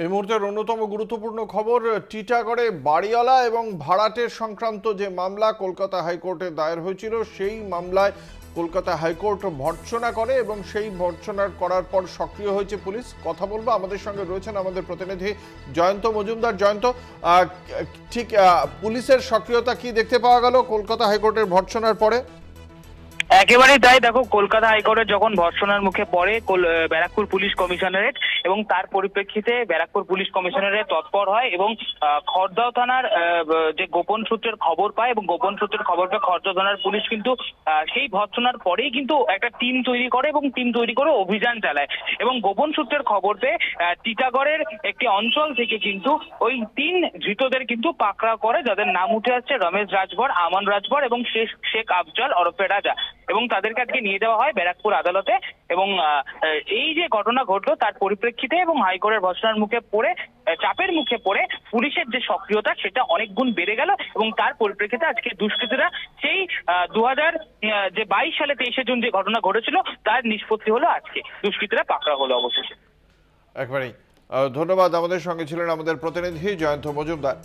এই মুহূর্তের অন্যতম গুরুত্বপূর্ণ খবর, টিটাগড়ে বাড়িওয়ালা এবং ভাড়াটের সংক্রান্ত যে মামলা কলকাতা হাইকোর্টে দায়ের হয়েছিল, সেই মামলায় কলকাতা হাইকোর্ট ভর্ৎসনা করে এবং সেই ভর্ৎসনা করার পর সক্রিয় হয়েছে পুলিশ। কথা বলবো, আমাদের সঙ্গে রয়েছেন আমাদের প্রতিনিধি জয়ন্ত মজুমদার। জয়ন্ত, ঠিক পুলিশের সক্রিয়তা কি দেখতে পাওয়া গেল কলকাতা হাইকোর্টের ভর্ৎসনার পরে? একেবারেই তাই। দেখো, কলকাতা হাইকোর্টের যখন ভর্ৎসনার মুখে পড়ে ব্যারাকপুর পুলিশ কমিশনারেট, এবং তার পরিপ্রেক্ষিতে ব্যারাকপুর পুলিশ কমিশনারেট তৎপর হয় এবং খড়দহ থানার যে গোপন সূত্রের খবর পায়, এবং গোপন সূত্রের খবর পেয়ে খড়দহ থানার পুলিশ কিন্তু সেই ভর্ৎসনার পরেই কিন্তু একটা টিম তৈরি করে এবং টিম তৈরি করে অভিযান চালায়। এবং গোপন সূত্রের খবর পেয়ে টিটাগড়ের একটি অঞ্চল থেকে কিন্তু ওই 3 ধৃতদের কিন্তু পাকড়াও করে, যাদের নাম উঠে আসছে রমেশ রাজভর, আমান রাজভর এবং শেখ আফজাল ওরফে রাজা। এবং তাদেরকে আজকে নিয়ে যাওয়া হয় ব্যারাকপুর আদালতে। এবং এই যে ঘটনা ঘটলো তার পরিপ্রেক্ষিতে এবং হাইকোর্টের ভর্ৎসনার মুখে পড়ে, চাপের মুখে পড়ে পুলিশের যে সক্রিয়তা সেটা অনেক গুণ বেড়ে গেল। এবং তার পরিপ্রেক্ষিতে আজকে দুষ্কৃতীরা সেই 2022 সালে 23শে জুন যে ঘটনা ঘটেছিল তার নিষ্পত্তি হলো, আজকে দুষ্কৃতীরা পাকড়াও হলো অবশেষে। একবারেই ধন্যবাদ। আমাদের সঙ্গে ছিলেন আমাদের প্রতিনিধি জয়ন্ত মজুমদার।